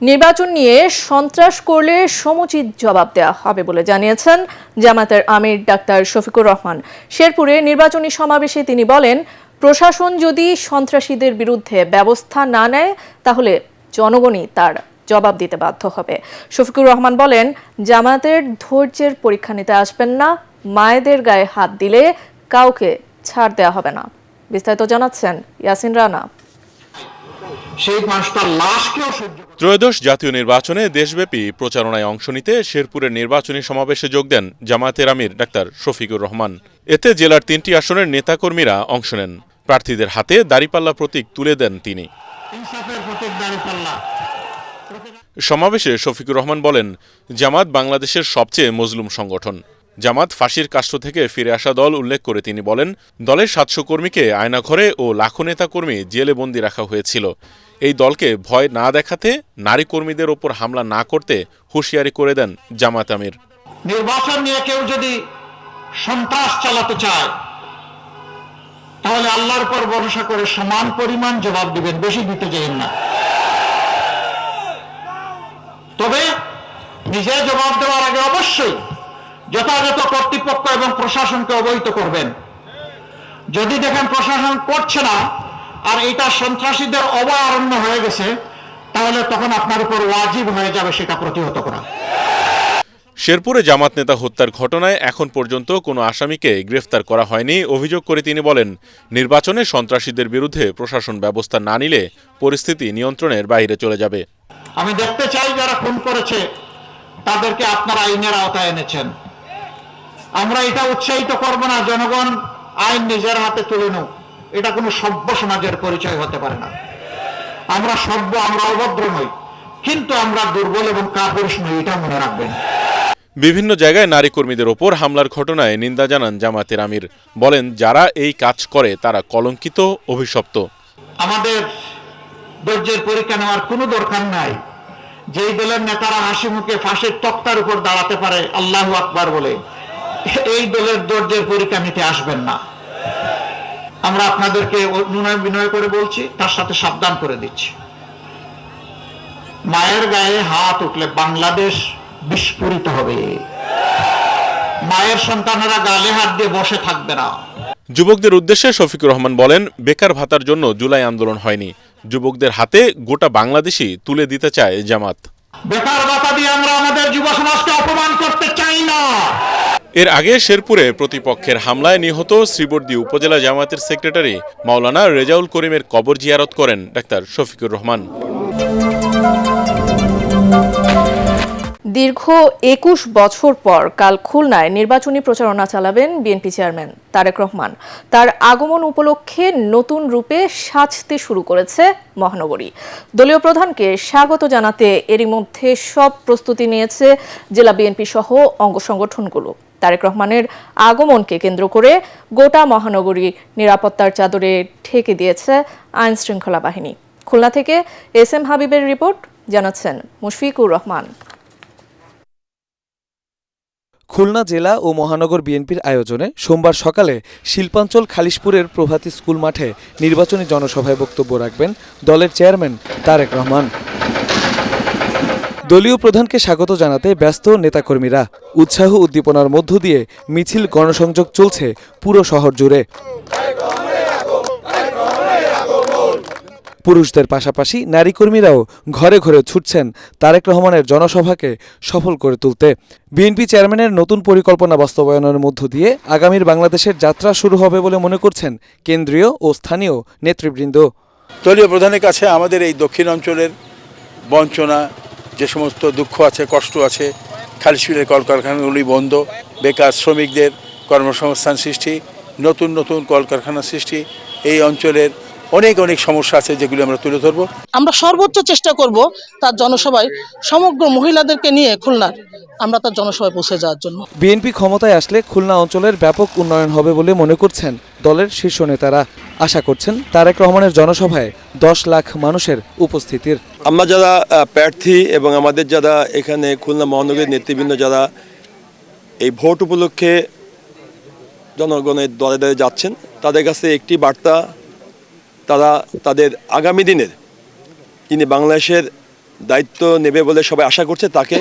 নির্বাচন নিয়ে সন্ত্রাস করলে সমুচিত জবাব দেওয়া হবে বলে জানিয়েছেন জামায়াতের আমির ডাক্তার শফিকুর রহমান। শেরপুরে নির্বাচনী সমাবেশে তিনি বলেন, প্রশাসন যদি সন্ত্রাসীদের বিরুদ্ধে ব্যবস্থা না নেয় তাহলে জনগণই তার জবাব দিতে বাধ্য হবে। শফিকুর রহমান বলেন, জামায়াতের ধৈর্যের পরীক্ষা নিতে আসবেন না, মায়েদের গায়ে হাত দিলে কাউকে ছাড় দেওয়া হবে না। বিস্তারিত জানাচ্ছেন ইয়াসিন রানা। ত্রয়োদশ জাতীয় নির্বাচনে দেশব্যাপী প্রচারণায় অংশ নিতে শেরপুরের নির্বাচনী সমাবেশে যোগ দেন জামায়াতের আমির ডাক্তার শফিকুর রহমান। এতে জেলার ৩টি আসনের নেতাকর্মীরা অংশ নেন। প্রার্থীদের হাতে দাঁড়িপাল্লা প্রতীক তুলে দেন তিনি। সমাবেশে শফিকুর রহমান বলেন, জামাত বাংলাদেশের সবচেয়ে মজলুম সংগঠন। জামাত ফাঁসির কাষ্ঠ থেকে ফিরে আসা দল উল্লেখ করে তিনি বলেন, দলের ৭০০ কর্মীকে আয়নাঘরে ও লাখো নেতাকর্মী জেলে বন্দী রাখা হয়েছিল। এই দলকে ভয় না দেখাতে, নারী কর্মীদের ওপর হামলা না করতে হুঁশিয়ারি করে দেন জামাত আমির। নির্বাচন নিয়ে কেউ যদি সন্ত্রাস চালাতে চায় তাহলে আল্লাহর উপর ভরসা করে সমান পরিমাণ জবাব দিবেন, বেশি দিতে চাইবেন না। তবে নিজে জবাব দেওয়ার আগে অবশ্যই যথাযথ কর্তৃপক্ষ এবং প্রশাসনকে অবহিত করবেন। যদি দেখেন প্রশাসন করছে না আর এটা সন্ত্রাসীদের অভয়ারণ্য হয়ে গেছে, তাহলে তখন আপনার উপর ওয়াজিব হয়ে যাবে সেটা প্রতিহত করা। শেরপুরে জামাত নেতা হত্যার ঘটনায় এখন পর্যন্ত কোনো আসামিকে গ্রেফতার করা হয়নি অভিযোগ করে তিনি বলেন, নির্বাচনে সন্ত্রাসীদের বিরুদ্ধে প্রশাসন ব্যবস্থা না নিলে পরিস্থিতি নিয়ন্ত্রণের বাইরে চলে যাবে। আমি দেখতে চাই যারা খুন করেছে তাদেরকে আপনারা আইনের আওতায় এনেছেন। আমরা এটা উৎসাহিত করব না জনগণ আইন নিজের হাতে তুলে নেব, এটা কোনো সভ্য সমাজের পরিচয় হতে পারে না। আমরা সভ্য, আমরা অভদ্র নই, কিন্তু আমরা দুর্বল এবং কাপুরুষ নই, এটা মনে রাখবেন। বিভিন্ন জায়গায় নারী কর্মীদের ওপর হামলার ঘটনায় নিন্দা জানান জামায়াতের আমির। বলেন, যারা এই কাজ করে তারা কলঙ্কিত, অভিশপ্ত। আমাদের ধৈর্যের পরীক্ষা নেওয়ার কোনো দরকার নাই। যেই দলের নেতারা হাসি মুখে ফাঁসির তক্তার উপর দাঁড়াতে পারে আল্লাহু আকবার বলে, এই দলের ধৈর্যের পরীক্ষা নিতে আসবেন না। আমরা আপনাদেরকে অনুনয় বিনয় করে বলছি, তার সাথে সাবধান করে দিচ্ছি। মায়ের গায়ে হাত উঠলে বাংলাদেশ বিস্ফোরিত হবে। মায়ের সন্তানেরা গালে হাত দিয়ে বসে থাকবে না। যুবকদের উদ্দেশ্যে শফিকুর রহমান বলেন, বেকার ভাতার জন্য জুলাই আন্দোলন হয়নি, যুবকদের হাতে গোটা বাংলাদেশই তুলে দিতে চায় জামাত। বেকার ভাতা দিয়ে আমরা আমাদের যুব সমাজকে অপমান করতে চাই না। এর আগে শেরপুরে প্রতিপক্ষের হামলায় নিহত শ্রীবর্দী উপজেলা জামায়াতের সেক্রেটারি মাওলানা রেজাউল করিমের কবর জিয়ারত করেন ডাক্তার শফিকুর রহমান। দীর্ঘ ২১ বছর পর কাল খুলনায় নির্বাচনী প্রচারণা চালাবেন বিএনপি চেয়ারম্যান তারেক রহমান। তার আগমন উপলক্ষে নতুন রূপে সাজতে শুরু করেছে মহানগরী। দলীয় প্রধানকে স্বাগত জানাতে এরই মধ্যে সব প্রস্তুতি নিয়েছে জেলা বিএনপি সহ অঙ্গ সংগঠনগুলো। তারেক রহমানের আগমনকে কেন্দ্র করে গোটা মহানগরী নিরাপত্তার চাদরে ঢেকে দিয়েছে আইন শৃঙ্খলা বাহিনী। খুলনা থেকে এস.এম. হাবিবের রিপোর্ট, জানাচ্ছেন মুশফিকুর রহমান। খুলনা জেলা ও মহানগর বিএনপির আয়োজনে সোমবার সকালে শিল্পাঞ্চল খালিশপুরের প্রভাতী স্কুল মাঠে নির্বাচনী জনসভায় বক্তব্য রাখবেন দলের চেয়ারম্যান তারেক রহমান। দলীয় প্রধানকে স্বাগত জানাতে ব্যস্ত নেতাকর্মীরা। উৎসাহ উদ্দীপনার মধ্য দিয়ে মিছিল, গণসংযোগ চলছে পুরো শহর জুড়ে। পুরুষদের পাশাপাশি নারী কর্মীরাও ঘরে ঘরে ছুটছেন তারেক রহমানের জনসভাকে সফল করে তুলতে। বিএনপি চেয়ারম্যানের নতুন পরিকল্পনা বাস্তবায়নের মধ্য দিয়ে আগামীর বাংলাদেশের যাত্রা শুরু হবে বলে মনে করছেন কেন্দ্রীয় ও স্থানীয় নেতৃবৃন্দ। দলীয় প্রধানের কাছে আমাদের এই দক্ষিণ অঞ্চলের বঞ্চনা, যে সমস্ত দুঃখ আছে, কষ্ট আছে, খালিশপুরের কলকারখানাগুলি বন্ধ, বেকার শ্রমিকদের কর্মসংস্থান সৃষ্টি, নতুন নতুন কলকারখানা সৃষ্টি, এই অঞ্চলের অনেক অনেক সমস্যা আছে যেগুলি আমরা তুলে ধরবো। আমরা সর্বোচ্চ চেষ্টা করব তার জনসভায় সমগ্র মহিলাদেরকে নিয়ে খুলনার আমরা তার জনসভায় পৌঁছে যাওয়ার জন্য। বিএনপি ক্ষমতায় আসলে খুলনা অঞ্চলের ব্যাপক উন্নয়ন হবে বলে মনে করছেন দলের শীর্ষ নেতারা। আশা করছেন তারেক রহমানের জনসভায় 10 লাখ মানুষের উপস্থিতির। আমরা যারা প্রার্থী এবং আমাদের যারা এখানে খুলনা মহানগরীর নেতৃবৃন্দ যারা এই ভোট উপলক্ষে জনগণের দলে দলে যাচ্ছেন, তাদের কাছে একটি বার্তা, তারা তাদের আগামী দিনের যিনি বাংলাদেশের দায়িত্ব নেবে বলে সবাই আশা করছে, তাকে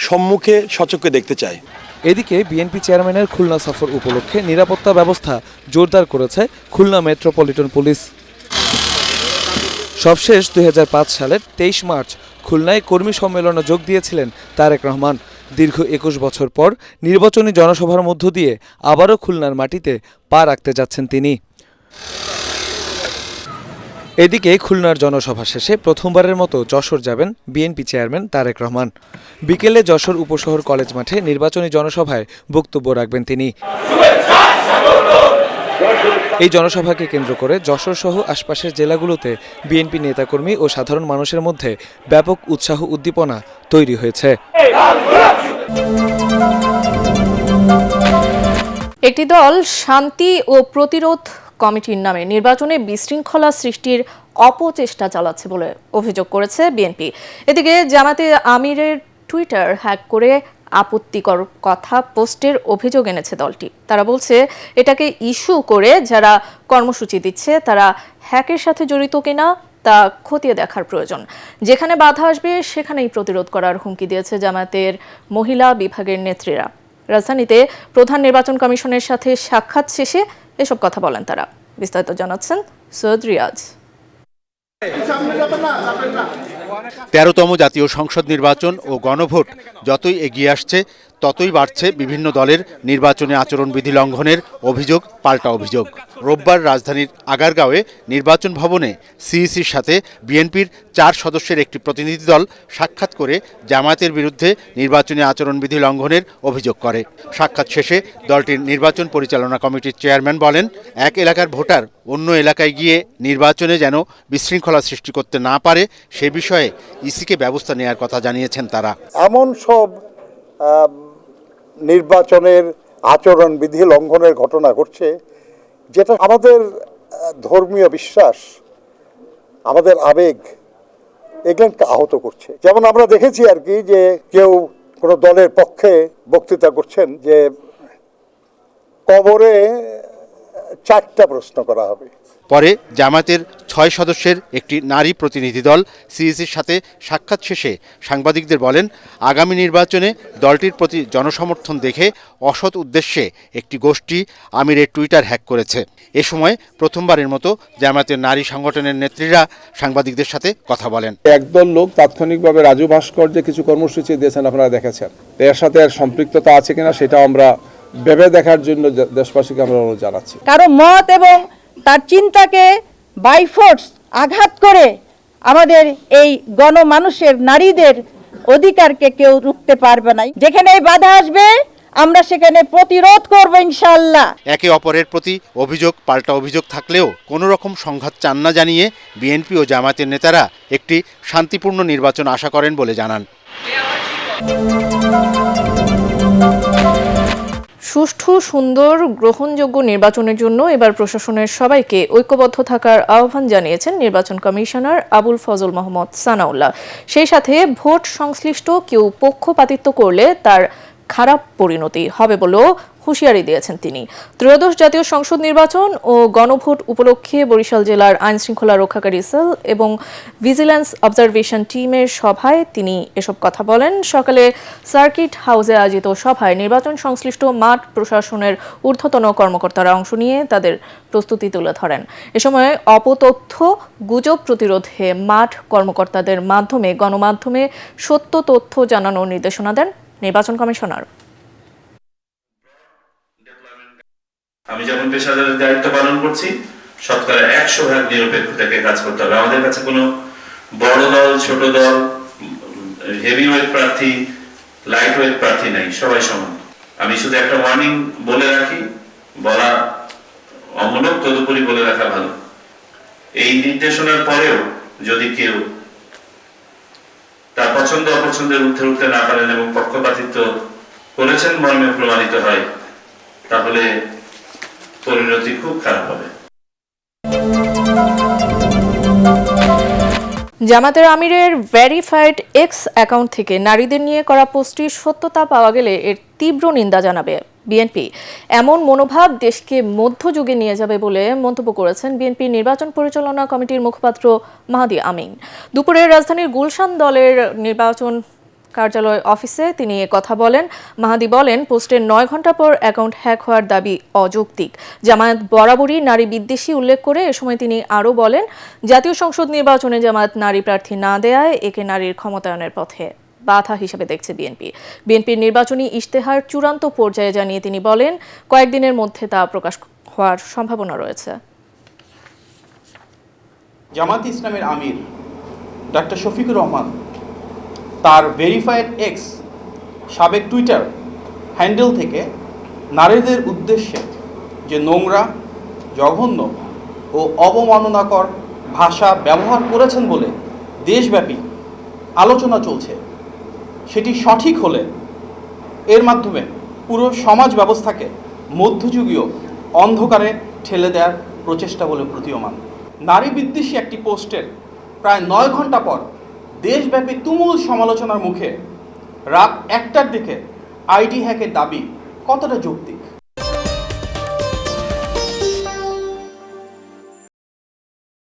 সম্মুখে সচক্ষে দেখতে চায়। এদিকে বিএনপি চেয়ারম্যানের খুলনা সফর উপলক্ষে নিরাপত্তা ব্যবস্থা জোরদার করেছে খুলনা মেট্রোপলিটন পুলিশ। সবশেষ 2005 সালের 23 মার্চ খুলনায় কর্মী সম্মেলনে যোগ দিয়েছিলেন তারেক রহমান। দীর্ঘ 21 বছর পর নির্বাচনী জনসভার মধ্য দিয়ে আবারও খুলনার মাটিতে পা রাখতে যাচ্ছেন তিনি। এদিকে খুলনার জনসভা শেষে প্রথমবারের মতো যশোর যাবেন বিএনপি চেয়ারম্যান তারেক রহমান। বিকেলে যশোর উপশহর কলেজ মাঠে নির্বাচনী জনসভায় বক্তব্য রাখবেন তিনি। এই জনসভাকে কেন্দ্র করে যশোর সহ আশপাশের জেলাগুলোতে বিএনপি নেতাকর্মী ও সাধারণ মানুষের মধ্যে ব্যাপক উৎসাহ উদ্দীপনা তৈরি হয়েছে। একটি দল শান্তি ও প্রতিরোধ কমিটির নামে নির্বাচনে বিশৃঙ্খলা সৃষ্টির অপচেষ্টা চালাচ্ছে বলে অভিযোগ করেছে বিএনপি। এদিকে জামাতে আমিরের টুইটার হ্যাক করে আপত্তিকর কথা পোস্টের অভিযোগ এনেছে দলটি। তারা বলছে এটাকে ইস্যু করে যারা কর্মসূচি দিচ্ছে তারা হ্যাকের সাথে জড়িত কিনা তা খতিয়ে দেখার প্রয়োজন। যেখানে বাধা আসবে সেখানেই প্রতিরোধ করার হুমকি দিয়েছে জামাতের মহিলা বিভাগের নেত্রীরা। রাজধানীতে প্রধান নির্বাচন কমিশনের সাথে সাক্ষাৎ শেষে এসব কথা বলেন তারা। বিস্তারিত জানাচ্ছেন সৈয়দ রিয়াজ। 13তম জাতীয় সংসদ নির্বাচন ও গণভোট যতই এগিয়ে আসছে ততই বাড়ছে বিভিন্ন দলের নির্বাচনী আচরণবিধি লঙ্ঘনের অভিযোগ পাল্টা অভিযোগ। রোববার রাজধানীর আগারগাঁওয়ে নির্বাচন ভবনে সিইসির সাথে বিএনপির 4 সদস্যের একটি প্রতিনিধি দল সাক্ষাৎ করে জামায়াতের বিরুদ্ধে নির্বাচনী আচরণবিধি লঙ্ঘনের অভিযোগ করে। সাক্ষাৎ শেষে দলটির নির্বাচন পরিচালনা কমিটির চেয়ারম্যান বলেন, এক এলাকার ভোটার অন্য এলাকায় গিয়ে নির্বাচনে যেন বিশৃঙ্খলা সৃষ্টি করতে না পারে সে বিষয়ে ইসিকে ব্যবস্থা নেওয়ার কথা জানিয়েছেন তারা। এমন সব নির্বাচনের আচরণবিধি লঙ্ঘনের ঘটনা ঘটছে যেটা আমাদের ধর্মীয় বিশ্বাস, আমাদের আবেগ এগুলোকে আহত করছে। যেমন আমরা দেখেছি আর কি, যে কেউ কোনো দলের পক্ষে বক্তৃতা করছেন যে কবরে 4টা প্রশ্ন করা হবে। পরে জামায়াতের 6 সদস্যের একটি নারী প্রতিনিধি দল সিইসির সাথে সাক্ষাৎ শেষে সাংবাদিকদের বলেন, আগামী নির্বাচনে দলটির প্রতি জনসমর্থন দেখে অসৎ উদ্দেশ্যে একটি গোষ্ঠী আমিরের টুইটার হ্যাক করেছে। এ সময় প্রথমবারের মতো জামায়াতের নারী সংগঠনের নেত্রীরা সাংবাদিকদের সাথে কথা বলেন। একদল লোক তাৎক্ষণিকভাবে রাজু ভাস্কর্যে কিছু কর্মসূচি দিয়েছেন, আপনারা দেখেছেন। এর সাথে আর সম্পৃক্ততা আছে কিনা সেটা আমরা ভেবে দেখার জন্য দেশবাসীকে আমরা অনুরোধ জানাচ্ছি। কারো মত এবং তার চিন্তাকে বাই ফোর্স আঘাত করে আমাদের এই গণমানুষের নারীদের অধিকারকে কেউ রুখতে পারবে না। যেখানে বাধা আসবে আমরা সেখানে প্রতিরোধ করব ইনশাআল্লাহ। একে অপরের প্রতি অভিযোগ পাল্টা অভিযোগ থাকলেও কোনো রকম সংঘাত চান না জানিয়ে বিএনপি ও জামায়াতের নেতারা একটি শান্তিপূর্ণ নির্বাচন আশা করেন বলে জানান। সুষ্ঠু, সুন্দর, গ্রহণযোগ্য নির্বাচনের জন্য এবার প্রশাসনের সবাইকে ঐক্যবদ্ধ থাকার আহ্বান জানিয়েছেন নির্বাচন কমিশনার আবুল ফজল মোহাম্মদ সানাউল্লাহ। সেই সাথে ভোট সংশ্লিষ্ট কেউ পক্ষপাতিত্ব করলে তার খারাপ পরিণতি হবে বলেও হুঁশিয়ারি দিয়েছেন তিনি। ত্রয়োদশ জাতীয় সংসদ নির্বাচন ও গণভোট উপলক্ষে বরিশাল জেলার আইনশৃঙ্খলা রক্ষাকারী সেল এবং ভিজিল্যান্স অবজারভেশন টিমের সভায় তিনি এসব কথা বলেন। সকালে সার্কিট হাউসে আয়োজিত সভায় নির্বাচন সংশ্লিষ্ট মাঠ প্রশাসনের ঊর্ধ্বতন কর্মকর্তারা অংশ নিয়ে তাদের প্রস্তুতি তুলে ধরেন। এ সময় অপতথ্য, গুজব প্রতিরোধে মাঠ কর্মকর্তাদের মাধ্যমে গণমাধ্যমে সত্য তথ্য জানানোর নির্দেশনা দেন নির্বাচন কমিশনার। আমি যেমন পেশাদারের দায়িত্ব পালন করছি, শতকরা 100% নিরপেক্ষতাকে কাজ করতে হবে। আমাদের কাছে কোনো বড় দল, ছোট দল, হেভি ওয়েট প্রার্থী, লাইট ওয়েট প্রার্থী নাই, সবাই সমান। আমি শুধু একটা ওয়ার্নিং বলে রাখি, বলা অমূলক, তদুপরি বলে রাখা ভালো। এই নির্দেশনার পরেও যদি কেউ তার পছন্দ অপছন্দের ঊর্ধ্বে উঠতে না পারেন এবং পক্ষপাতিত্ব করেছেন মর্মে প্রমাণিত হয়, তাহলে পরিণতি খুব খারাপ হবে। জামাতের আমিরের ভেরিফাইড এক্স অ্যাকাউন্ট থেকে নারীদের নিয়ে করা পোস্টটির সত্যতা পাওয়া গেলে এর তীব্র নিন্দা জানাবে বিএনপি এমন মনোভাব দেশকে মধ্যযুগে নিয়ে যাবে বলে মন্তব্য করেছেন বিএনপি নির্বাচন পরিচালনা কমিটির মুখপাত্র মাহাদি আমিন। দুপুরে রাজধানীর গুলশান দলের নির্বাচন কার্যালয় অফিসে তিনি কথা বলেন। মাহাদি বলেন, পোস্টের 9 ঘণ্টা পর অ্যাকাউন্ট হ্যাক হওয়ার দাবি অযৌক্তিক। জামায়াত বরাবরই নারী বিদ্বেষী উল্লেখ করে এ সময় তিনি আরও বলেন, জাতীয় সংসদ নির্বাচনে জামায়াত নারী প্রার্থী না দেয়ায় একে নারীর ক্ষমতায়নের পথে বাধা হিসেবে দেখছে বিএনপি। বিএনপির নির্বাচনী ইশতেহার চূড়ান্ত পর্যায়ে জানিয়ে তিনি বলেন, কয়েকদিনের মধ্যে তা প্রকাশ হওয়ার সম্ভাবনা রয়েছে। জামায়াত ইসলামের আমির ডক্টর শফিকুর রহমান তার ভেরিফাইড এক্স সাবেক টুইটার হ্যান্ডেল থেকে নারীদের উদ্দেশ্যে যে নোংরা, জঘন্য ও অবমাননাকর ভাষা ব্যবহার করেছেন বলে দেশব্যাপী আলোচনা চলছে, সেটি সঠিক হলে এর মাধ্যমে পুরো সমাজ ব্যবস্থাকে মধ্যযুগীয় অন্ধকারে ঠেলে দেওয়ার প্রচেষ্টা বলে প্রতীয়মান। নারী বিদ্বেষী একটি পোস্টের প্রায় 9 ঘণ্টা পর দেশব্যাপী তুমুল সমালোচনার মুখে রাত 1টার দিকে আইডি হ্যাকের দাবি কতটা যৌক্তিক?